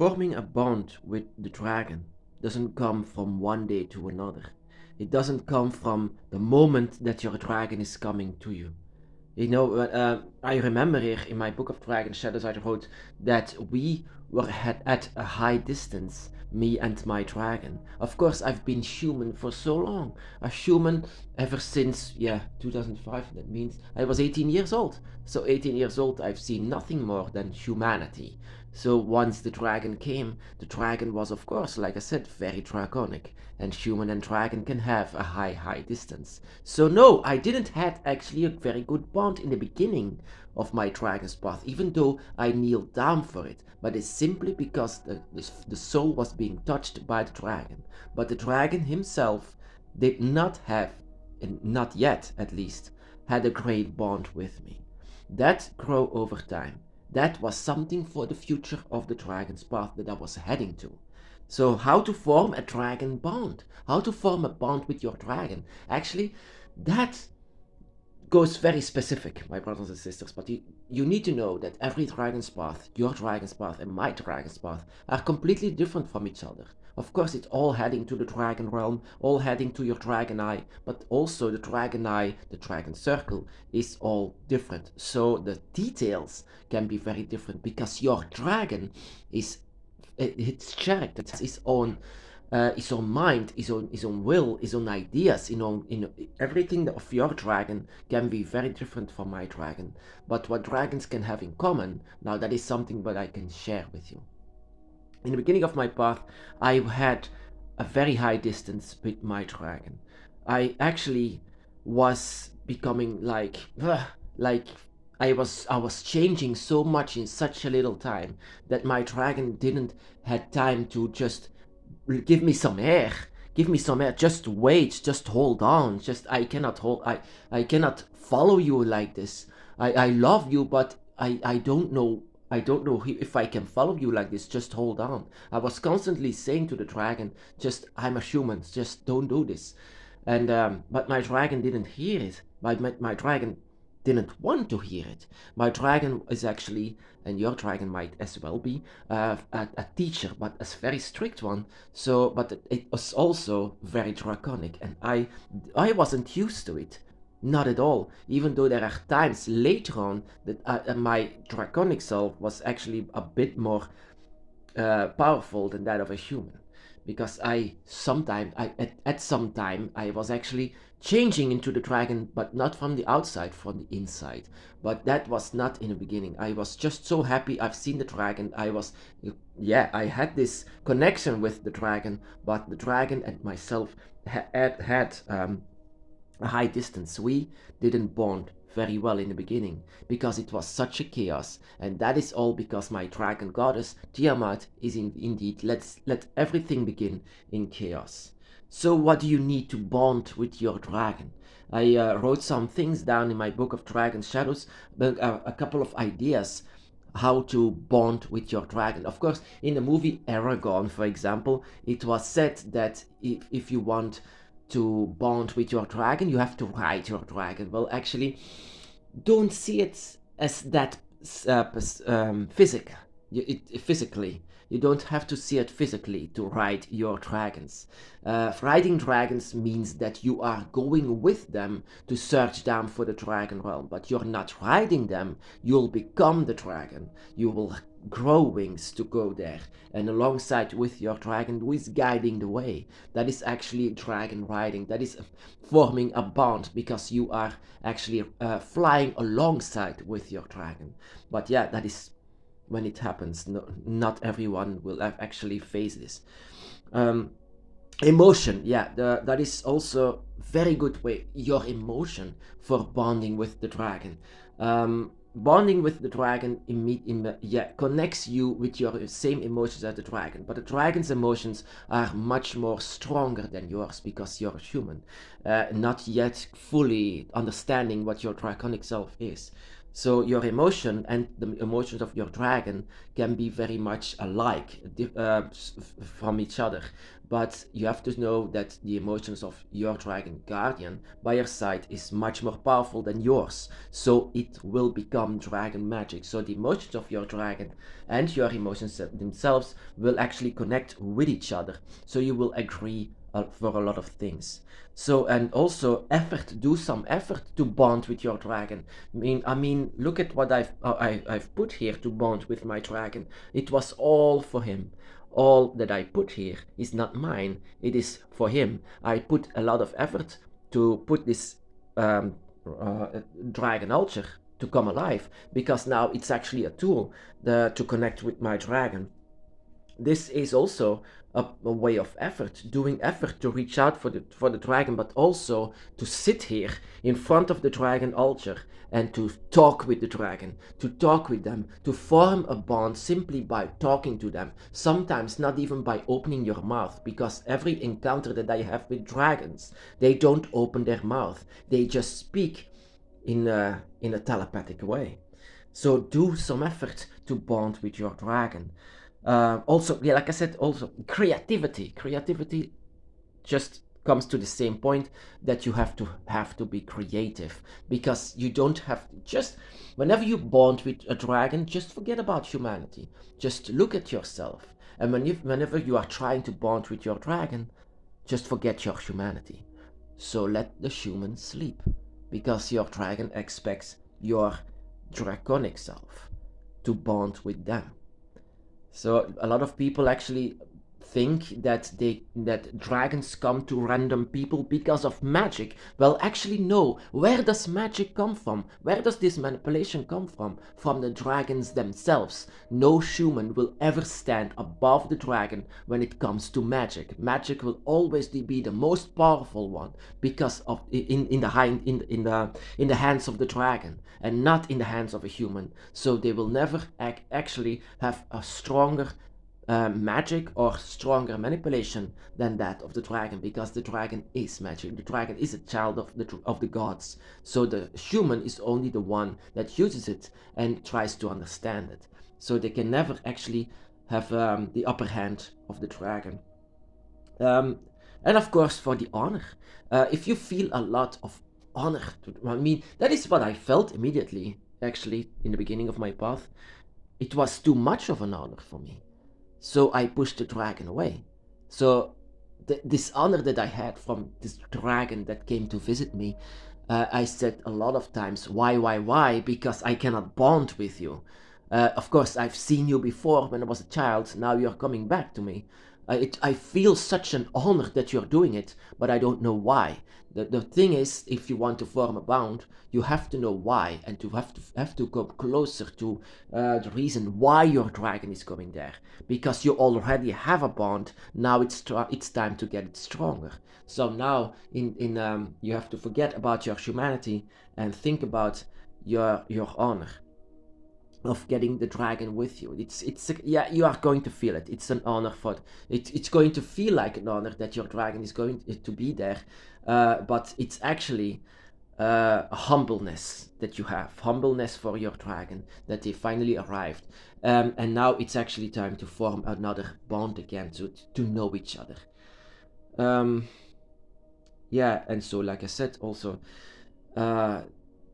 Forming a bond with the dragon doesn't come from one day to another. It doesn't come from the moment that your dragon is coming to you. I remember here in my book of Dragon Shadows, I wrote that we were at a high distance, me and my dragon. Of course, I've been human for so long. A human ever since, 2005. That means I was 18 years old. So 18 years old, I've seen nothing more than humanity. So once the dragon came, the dragon was, of course, like I said, very draconic. And human and dragon can have a high distance. So no, I didn't had actually a very good bond in the beginning of my dragon's path, even though I kneeled down for it. But it's simply because the soul was being touched by the dragon. But the dragon himself did not have, and not yet at least, had a great bond with me. That grew over time. That was something for the future of the dragon's path that I was heading to. So, how to form a dragon bond? How to form a bond with your dragon? Actually, that goes very specific, my brothers and sisters, but you need to know that every dragon's path, your dragon's path and my dragon's path, are completely different from each other. Of course, it's all heading to the dragon realm, all heading to your dragon eye, but also the dragon eye, the dragon circle, is all different. So the details can be very different because your dragon is its character, his own mind, his own will, his own ideas, everything of your dragon can be very different from my dragon. But what dragons can have in common, now that is something that I can share with you. In the beginning of my path, I had a very high distance with my dragon. I actually was becoming like I was changing so much in such a little time that my dragon didn't had time to just give me some air. Give me some air. Just wait. Just hold on. Just I cannot hold. I cannot follow you like this. I love you, but I don't know. I don't know if I can follow you like this. Just hold on. I was constantly saying to the dragon, just I'm a human. Just don't do this. And but my dragon didn't hear it. My dragon didn't want to hear it. My dragon is actually, and your dragon might as well be, a teacher, but a very strict one. So, but it was also very draconic, and I wasn't used to it. Not at all. Even though there are times later on that my draconic self was actually a bit more powerful than that of a human, because at some time I was actually changing into the dragon, but not from the outside, from the inside. But that was not in the beginning. I was just so happy I've seen the dragon. I had this connection with the dragon, but the dragon and myself had a high distance. We didn't bond very well in the beginning because it was such a chaos, and that is all because my dragon goddess Tiamat is indeed let everything begin in chaos. So what do you need to bond with your dragon? I wrote some things down in my book of Dragon Shadows, a couple of ideas how to bond with your dragon. Of course, in the movie Aragon, for example, it was said that if you want to bond with your dragon, you have to ride your dragon. Well, actually, don't see it as that physically. You don't have to see it physically to ride your dragons. Riding dragons means that you are going with them to search down for the dragon realm, but you're not riding them. You'll become the dragon. You will grow wings to go there, and alongside with your dragon who is guiding the way. That is actually dragon riding. That is forming a bond because you are actually flying alongside with your dragon. But yeah, that is when it happens. No, not everyone will actually face this. Um, Emotion, yeah, that is also very good way. Your emotion for bonding with the dragon. Bonding with the dragon connects you with your same emotions as the dragon, but the dragon's emotions are much more stronger than yours because you're human, not yet fully understanding what your draconic self is. So your emotion and the emotions of your dragon can be very much alike from each other. But you have to know that the emotions of your dragon guardian by your side is much more powerful than yours. So it will become dragon magic. So the emotions of your dragon and your emotions themselves will actually connect with each other. So you will agree for a lot of things. So, and also effort, do some effort to bond with your dragon. I mean, look at what I've put here to bond with my dragon. It was all for him. All that I put here is not mine. It is for him. I put a lot of effort to put this um, dragon ulcer to come alive, because now it's actually a tool to connect with my dragon. This is also a way of effort, doing effort to reach out for the dragon, but also to sit here in front of the dragon altar and to talk with the dragon, to talk with them, to form a bond simply by talking to them. Sometimes not even by opening your mouth, because every encounter that I have with dragons, they don't open their mouth. They just speak in a telepathic way. So do some effort to bond with your dragon. Also, yeah, like I said, also creativity. Creativity just comes to the same point that you have to be creative, because you don't have to just whenever you bond with a dragon, just forget about humanity. Just look at yourself, and whenever you are trying to bond with your dragon, just forget your humanity. So let the human sleep, because your dragon expects your draconic self to bond with them. So a lot of people actually think that dragons come to random people because of magic. Well, actually no. Where does magic come from? Where does this manipulation come from? From the dragons themselves. No human will ever stand above the dragon when it comes to magic. Magic will always be the most powerful one, because of in the hands of the dragon, and not in the hands of a human. So they will never actually have a stronger magic or stronger manipulation than that of the dragon, because the dragon is magic. The dragon is a child of the gods. So the human is only the one that uses it and tries to understand it. So they can never actually have the upper hand of the dragon. Um, and of course, for the honor, if you feel a lot of honor, I mean, that is what I felt immediately, actually, in the beginning of my path. It was too much of an honor for me. So I pushed the dragon away. So this honor that I had from this dragon that came to visit me, I said a lot of times, why? Because I cannot bond with you. Of course, I've seen you before when I was a child. Now you're coming back to me. I feel such an honor that you're doing it, but I don't know why. The thing is, if you want to form a bond, you have to know why, and to have to go closer to the reason why your dragon is coming there, because you already have a bond. Now it's time to get it stronger. So now you have to forget about your humanity and think about your honor of getting the dragon with you. Yeah, you are going to feel it. It's an honor for it's going to feel like an honor that your dragon is going to be there, but it's actually a humbleness that you have, humbleness for your dragon that they finally arrived, and now it's actually time to form another bond again, to know each other. Um, yeah, and so like I said, also uh,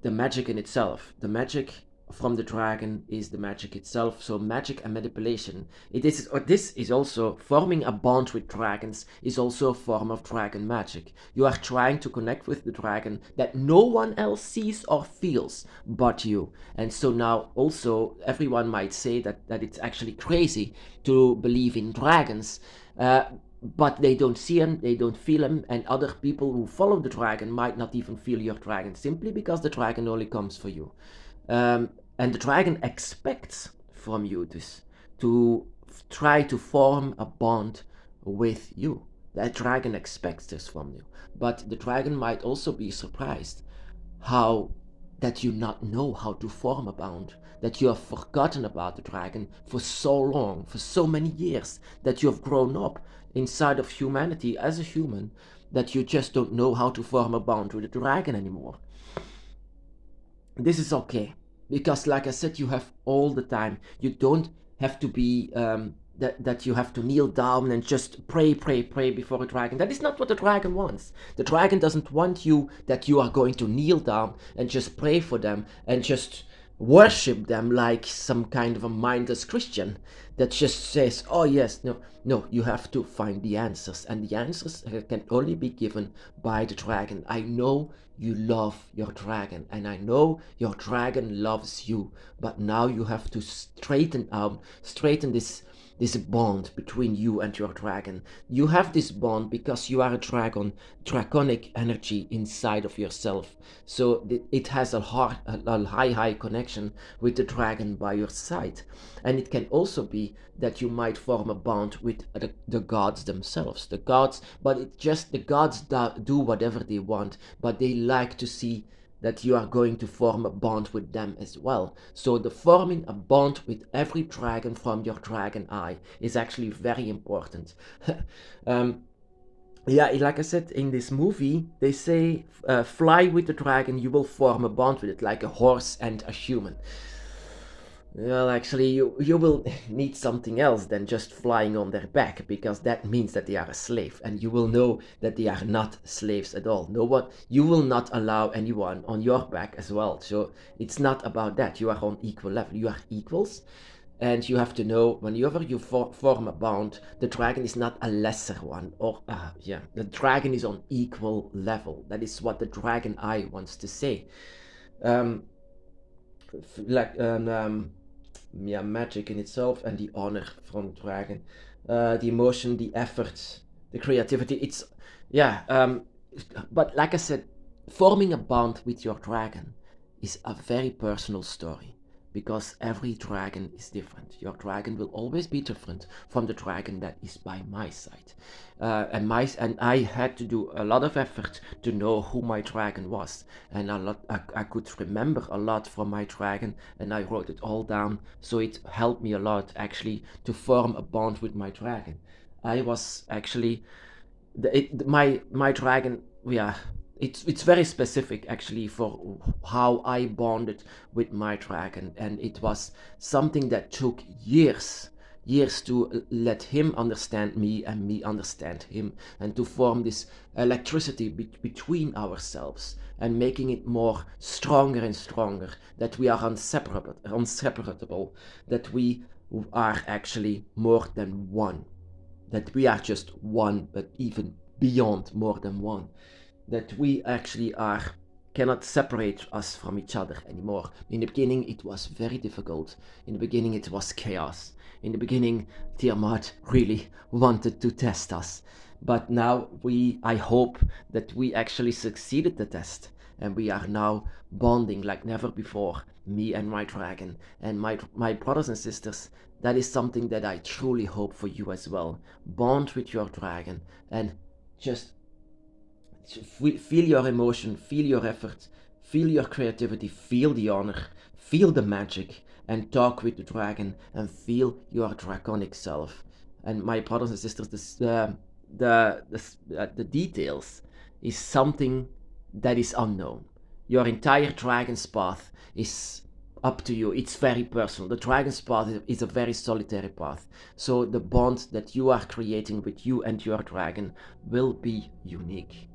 the magic in itself. The magic from the dragon is the magic itself. So magic and manipulation. This is also forming a bond with dragons is also a form of dragon magic. You are trying to connect with the dragon that no one else sees or feels but you. And so now also everyone might say that it's actually crazy to believe in dragons. But they don't see him, they don't feel him, and other people who follow the dragon might not even feel your dragon, simply because the dragon only comes for you. And the dragon expects from you this, to try to form a bond with you. That dragon expects this from you. But the dragon might also be surprised how that you not know how to form a bond, that you have forgotten about the dragon for so long, for so many years, that you have grown up inside of humanity as a human, that you just don't know how to form a bond with the dragon anymore. This is okay. because like I said, you have all the time. You don't have to be that you have to kneel down and just pray before a dragon. That is not what the dragon wants. The dragon doesn't want you that you are going to kneel down and just pray for them and just worship them like some kind of a mindless Christian that just says, oh yes, no, no, you have to find the answers, and the answers can only be given by the dragon. I know you love your dragon, and I know your dragon loves you, but now you have to straighten this bond between you and your dragon. You have this bond because you are a draconic energy inside of yourself. So it has a high connection with the dragon by your side. And it can also be that you might form a bond with the gods themselves. The gods, but it's just the gods do whatever they want, but they like to see that you are going to form a bond with them as well. So the forming a bond with every dragon from your dragon eye is actually very important. um, yeah, like I said in this movie, they say fly with the dragon, you will form a bond with it, like a horse and a human. Well, actually, you will need something else than just flying on their back, because that means that they are a slave, and you will know that they are not slaves at all. No one, you will not allow anyone on your back as well. So it's not about that. You are on equal level. You are equals, and you have to know whenever you form a bond, the dragon is not a lesser one, or yeah, the dragon is on equal level. That is what the dragon eye wants to say. Um, like yeah, magic in itself and the honor from dragon, the emotion, the effort, the creativity. It's yeah. But like I said, forming a bond with your dragon is a very personal story, because every dragon is different. Your dragon will always be different from the dragon that is by my side. And I had to do a lot of effort to know who my dragon was, and I could remember a lot from my dragon, and I wrote it all down. So it helped me a lot actually to form a bond with my dragon. I was actually my dragon. Yeah, it's very specific actually for how I bonded with my dragon, and it was something that took years to let him understand me and me understand him, and to form this electricity between ourselves, and making it more stronger and stronger, that we are inseparable, that we are actually more than one, that we are just one, but even beyond more than one, that we actually are cannot separate us from each other anymore. In the beginning, it was very difficult. In the beginning, it was chaos. In the beginning, Tiamat really wanted to test us. But now I hope that we actually succeeded the test, and we are now bonding like never before, me and my dragon, and my brothers and sisters. That is something that I truly hope for you as well. Bond with your dragon, and just feel your emotion, feel your effort, feel your creativity, feel the honor, feel the magic, and talk with the dragon and feel your draconic self. And my brothers and sisters, the details is something that is unknown. Your entire dragon's path is up to you. It's very personal. The dragon's path is a very solitary path. So the bond that you are creating with you and your dragon will be unique.